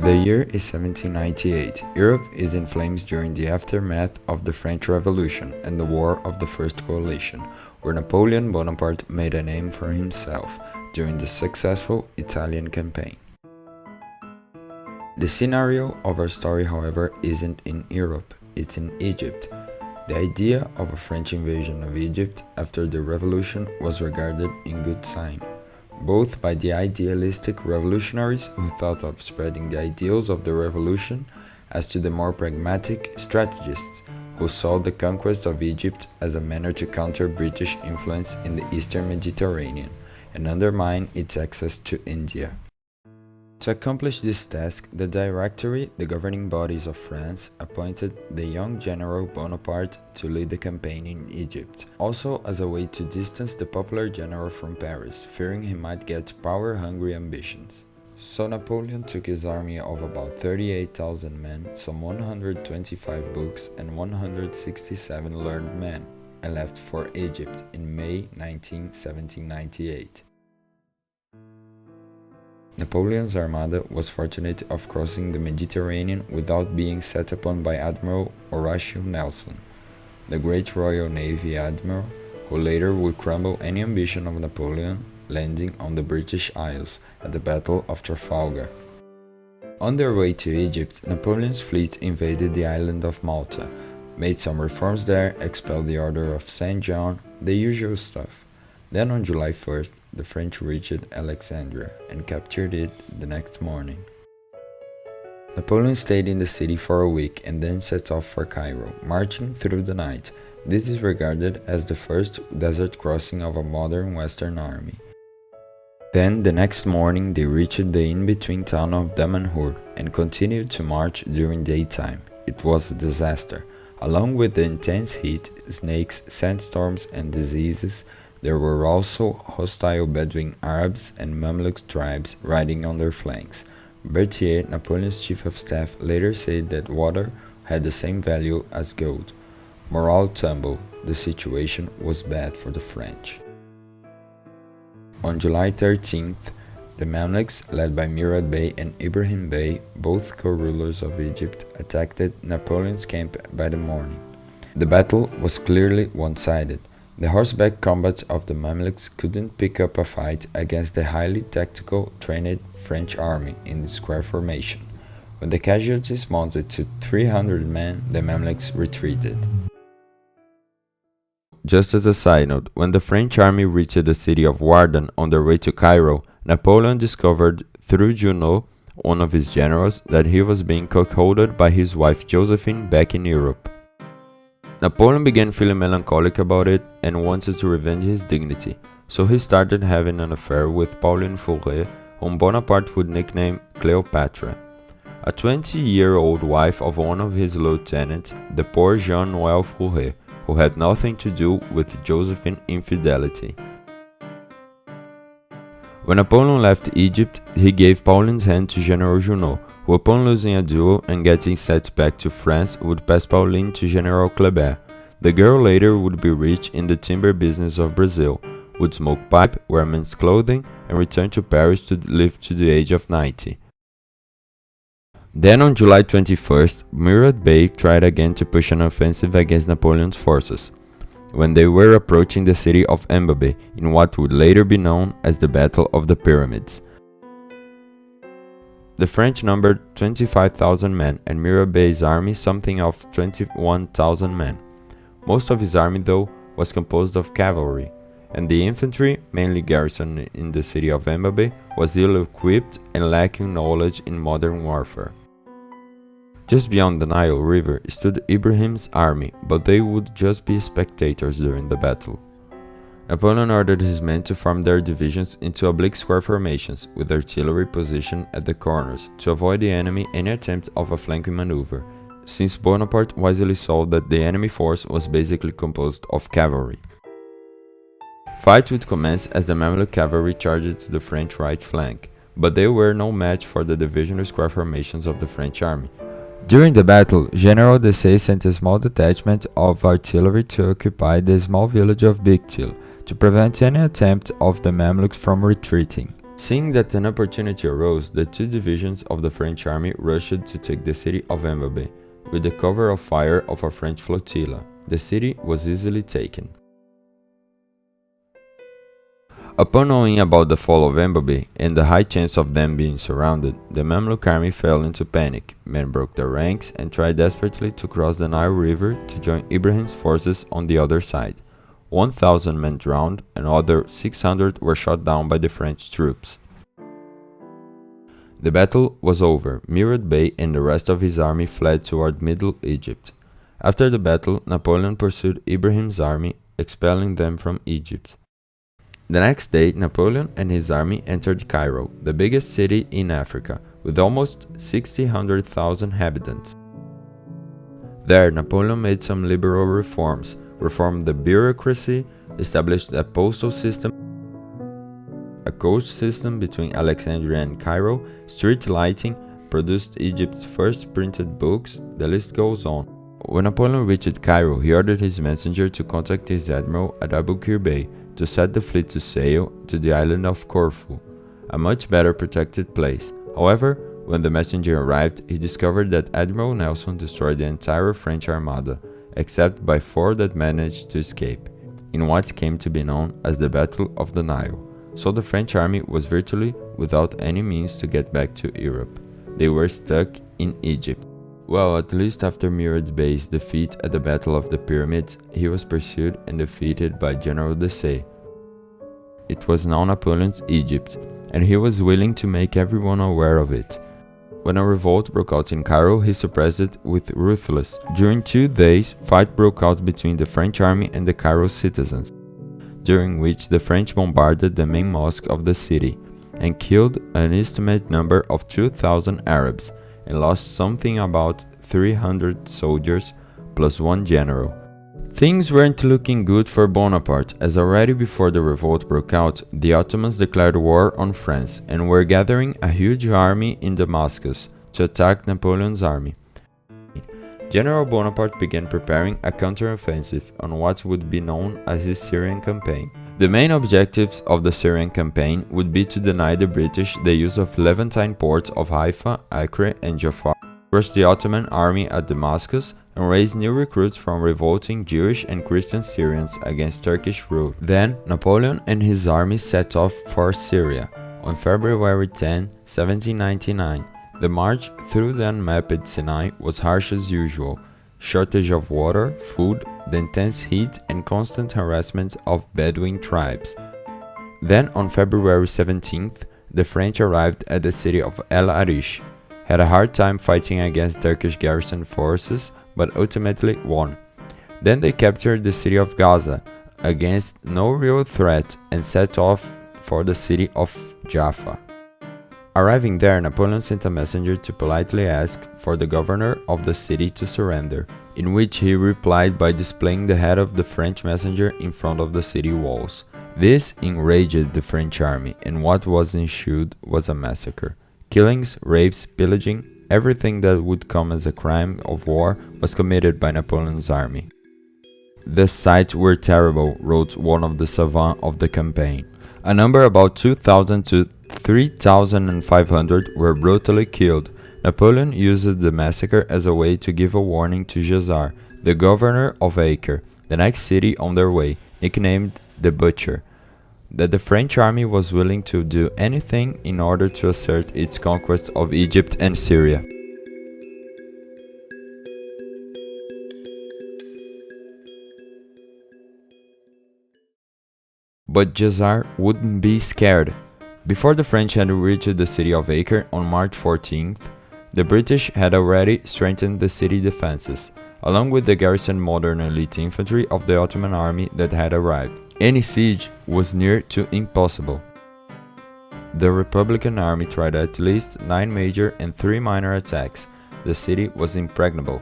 The year is 1798. Europe is in flames during the aftermath of the French Revolution and the War of the First Coalition, where Napoleon Bonaparte made a name for himself during the successful Italian campaign. The scenario of our story, however, isn't in Europe, it's in Egypt. The idea of a French invasion of Egypt after the revolution was regarded in good sign, both by the idealistic revolutionaries who thought of spreading the ideals of the revolution, as to the more pragmatic strategists who saw the conquest of Egypt as a manner to counter British influence in the Eastern Mediterranean and undermine its access to India. To accomplish this task, the Directory, the governing bodies of France, appointed the young General Bonaparte to lead the campaign in Egypt, also as a way to distance the popular general from Paris, fearing he might get power-hungry ambitions. So Napoleon took his army of about 38,000 men, some 125 books and 167 learned men, and left for Egypt in May 1798. Napoleon's armada was fortunate of crossing the Mediterranean without being set upon by Admiral Horatio Nelson, the great Royal Navy admiral, who later would crumble any ambition of Napoleon, landing on the British Isles at the Battle of Trafalgar. On their way to Egypt, Napoleon's fleet invaded the island of Malta, made some reforms there, expelled the Order of St. John, the usual stuff. Then on July 1st, the French reached Alexandria and captured it the next morning. Napoleon stayed in the city for a week and then set off for Cairo, marching through the night. This is regarded as the first desert crossing of a modern Western army. Then, the next morning, they reached the in-between town of Damanhur and continued to march during daytime. It was a disaster. Along with the intense heat, snakes, sandstorms, and diseases, there were also hostile Bedouin Arabs and Mamluk tribes riding on their flanks. Berthier, Napoleon's chief of staff, later said that water had the same value as gold. Morale tumbled. The situation was bad for the French. On July 13th, the Mamluks, led by Murad Bey and Ibrahim Bey, both co-rulers of Egypt, attacked Napoleon's camp by the morning. The battle was clearly one-sided. The horseback combat of the Mamluks couldn't pick up a fight against the highly tactical, trained French army in the square formation. When the casualties mounted to 300 men, the Mamluks retreated. Just as a side note, when the French army reached the city of Wardan on their way to Cairo, Napoleon discovered through Junot, one of his generals, that he was being cuckolded by his wife Josephine back in Europe. Napoleon began feeling melancholic about it and wanted to revenge his dignity, so he started having an affair with Pauline Fouret, whom Bonaparte would nickname Cleopatra, a 20-year-old wife of one of his lieutenants, the poor Jean-Noël Fouret, who had nothing to do with Josephine's infidelity. When Napoleon left Egypt, he gave Pauline's hand to General Junot, who upon losing a duel and getting sent back to France would pass Pauline to General Kleber. The girl later would be rich in the timber business of Brazil, would smoke pipe, wear men's clothing, and return to Paris to live to the age of 90. Then on July 21st, Murad Bey tried again to push an offensive against Napoleon's forces, when they were approaching the city of Mbabe in what would later be known as the Battle of the Pyramids. The French numbered 25,000 men and Murad Bey's army something of 21,000 men. Most of his army, though, was composed of cavalry, and the infantry, mainly garrisoned in the city of Mbabe, was ill-equipped and lacking knowledge in modern warfare. Just beyond the Nile River stood Ibrahim's army, but they would just be spectators during the battle. Napoleon ordered his men to form their divisions into oblique square formations, with artillery positioned at the corners, to avoid the enemy any attempt of a flanking maneuver, since Bonaparte wisely saw that the enemy force was basically composed of cavalry. Fight would commence as the Mamluk cavalry charged to the French right flank, but they were no match for the divisional square formations of the French army. During the battle, General Desaix sent a small detachment of artillery to occupy the small village of Bagatelle, to prevent any attempt of the Mamluks from retreating. Seeing that an opportunity arose, the two divisions of the French army rushed to take the city of Embabe, with the cover of fire of a French flotilla. The city was easily taken. Upon knowing about the fall of Embabe and the high chance of them being surrounded, the Mamluk army fell into panic. Men broke their ranks and tried desperately to cross the Nile River to join Ibrahim's forces on the other side. 1,000 men drowned and other 600 were shot down by the French troops. The battle was over. Murad Bey and the rest of his army fled toward Middle Egypt. After the battle, Napoleon pursued Ibrahim's army, expelling them from Egypt. The next day, Napoleon and his army entered Cairo, the biggest city in Africa, with almost 600,000 inhabitants. There, Napoleon made some liberal reforms, reformed the bureaucracy, established a postal system, a coach system between Alexandria and Cairo, street lighting, produced Egypt's first printed books, the list goes on. When Napoleon reached Cairo, he ordered his messenger to contact his admiral at Abu Qir Bey to set the fleet to sail to the island of Corfu, a much better protected place. However, when the messenger arrived, he discovered that Admiral Nelson destroyed the entire French armada, except by 4 that managed to escape, in what came to be known as the Battle of the Nile. So the French army was virtually without any means to get back to Europe. They were stuck in Egypt. Well, at least after Murad Bey's defeat at the Battle of the Pyramids, he was pursued and defeated by General Desaix. It was now Napoleon's Egypt, and he was willing to make everyone aware of it. When a revolt broke out in Cairo, he suppressed it with ruthlessness. During 2 days, fight broke out between the French army and the Cairo citizens, during which the French bombarded the main mosque of the city and killed an estimated number of 2,000 Arabs and lost something about 300 soldiers plus 1 general. Things weren't looking good for Bonaparte, as already before the revolt broke out, the Ottomans declared war on France and were gathering a huge army in Damascus to attack Napoleon's army. General Bonaparte began preparing a counteroffensive on what would be known as his Syrian campaign. The main objectives of the Syrian campaign would be to deny the British the use of Levantine ports of Haifa, Acre, and Jaffa, crush the Ottoman army at Damascus, and raise new recruits from revolting Jewish and Christian Syrians against Turkish rule. Then, Napoleon and his army set off for Syria on February 10, 1799. The march through the unmapped Sinai was harsh as usual. Shortage of water, food, the intense heat and constant harassment of Bedouin tribes. Then on February 17th, the French arrived at the city of El Arish, had a hard time fighting against Turkish garrison forces, but ultimately won. Then they captured the city of Gaza against no real threat and set off for the city of Jaffa. Arriving there, Napoleon sent a messenger to politely ask for the governor of the city to surrender, in which he replied by displaying the head of the French messenger in front of the city walls. This enraged the French army, and what was ensued was a massacre. Killings, rapes, pillaging, everything that would come as a crime of war was committed by Napoleon's army. The sights were terrible, wrote one of the savants of the campaign. A number about 2,000 to 3,500 were brutally killed. Napoleon used the massacre as a way to give a warning to Jazar, the governor of Acre, the next city on their way, nicknamed the Butcher, that the French army was willing to do anything in order to assert its conquest of Egypt and Syria. But Jazar wouldn't be scared. Before the French had reached the city of Acre on March 14th, the British had already strengthened the city defenses, along with the garrisoned modern elite infantry of the Ottoman army that had arrived. Any siege was near to impossible. The Republican army tried at least 9 major and 3 minor attacks. The city was impregnable.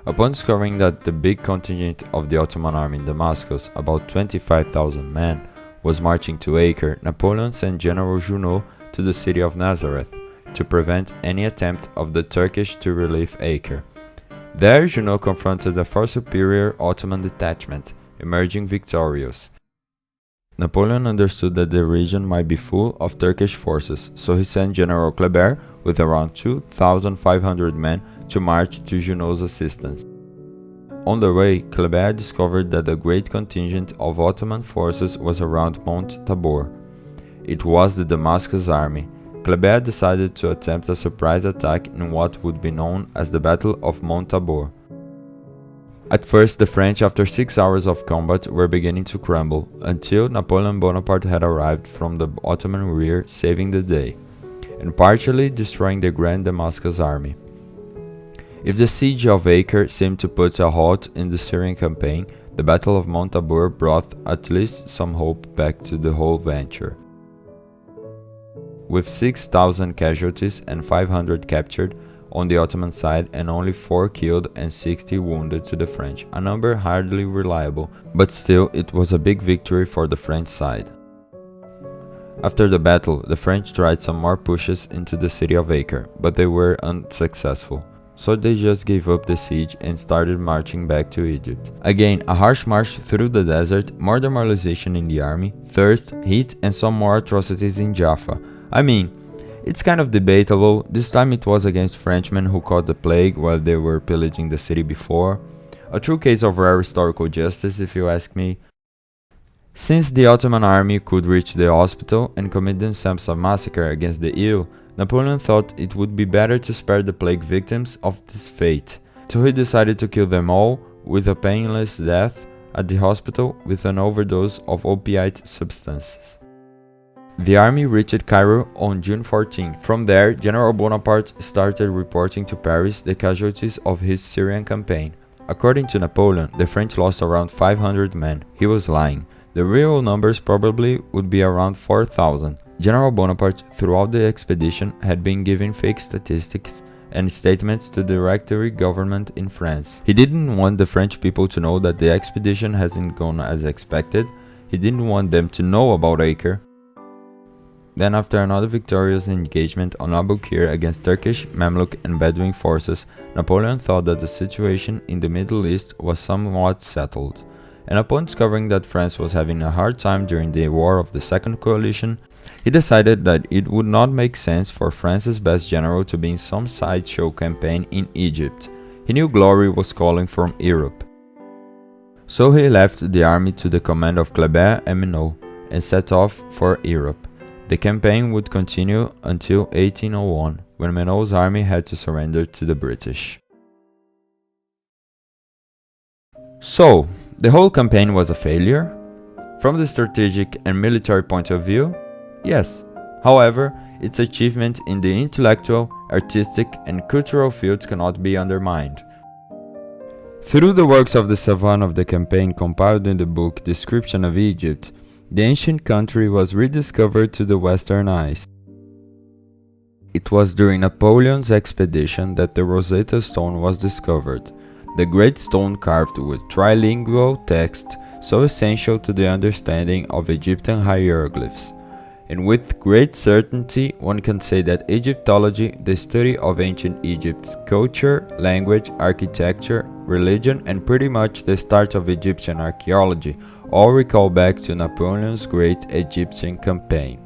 Upon discovering that the big contingent of the Ottoman army in Damascus, about 25,000 men, was marching to Acre, Napoleon sent General Junot to the city of Nazareth to prevent any attempt of the Turkish to relieve Acre. There, Junot confronted a far superior Ottoman detachment, emerging victorious. Napoleon understood that the region might be full of Turkish forces, so he sent General Kleber with around 2,500 men to march to Junot's assistance. On the way, Kleber discovered that a great contingent of Ottoman forces was around Mount Tabor. It was the Damascus army. Kleber decided to attempt a surprise attack in what would be known as the Battle of Mount Tabor. At first, the French, after 6 hours of combat, were beginning to crumble, until Napoleon Bonaparte had arrived from the Ottoman rear, saving the day, and partially destroying the Grand Damascus army. If the Siege of Acre seemed to put a halt in the Syrian campaign, the Battle of Mount Tabor brought at least some hope back to the whole venture. With 6,000 casualties and 500 captured on the Ottoman side and only 4 killed and 60 wounded to the French, a number hardly reliable, but still it was a big victory for the French side. After the battle, the French tried some more pushes into the city of Acre, but they were unsuccessful, so they just gave up the siege and started marching back to Egypt. Again, a harsh march through the desert, more demoralization in the army, thirst, heat, and some more atrocities in Jaffa. I mean, it's kind of debatable. This time it was against Frenchmen who caught the plague while they were pillaging the city before. A true case of rare historical justice, if you ask me. Since the Ottoman army could reach the hospital and commit themselves a massacre against the ill, Napoleon thought it would be better to spare the plague victims of this fate. So he decided to kill them all with a painless death at the hospital with an overdose of opiate substances. The army reached Cairo on June 14. From there, General Bonaparte started reporting to Paris the casualties of his Syrian campaign. According to Napoleon, the French lost around 500 men. He was lying. The real numbers probably would be around 4,000. General Bonaparte, throughout the expedition, had been giving fake statistics and statements to the Directory government in France. He didn't want the French people to know that the expedition hasn't gone as expected. He didn't want them to know about Acre. Then, after another victorious engagement on Abu Qir against Turkish, Mamluk and Bedouin forces, Napoleon thought that the situation in the Middle East was somewhat settled. And upon discovering that France was having a hard time during the War of the Second Coalition, he decided that it would not make sense for France's best general to be in some sideshow campaign in Egypt. He knew glory was calling from Europe. So he left the army to the command of Kleber and Minot and set off for Europe. The campaign would continue until 1801, when Minot's army had to surrender to the British. So, the whole campaign was a failure? From the strategic and military point of view, yes. However, its achievement in the intellectual, artistic, and cultural fields cannot be undermined. Through the works of the savant of the campaign compiled in the book Description of Egypt, the ancient country was rediscovered to the Western eyes. It was during Napoleon's expedition that the Rosetta stone was discovered, the great stone carved with trilingual text so essential to the understanding of Egyptian hieroglyphs. And with great certainty, one can say that Egyptology, the study of ancient Egypt's culture, language, architecture, religion, and pretty much the start of Egyptian archaeology, all recall back to Napoleon's great Egyptian campaign.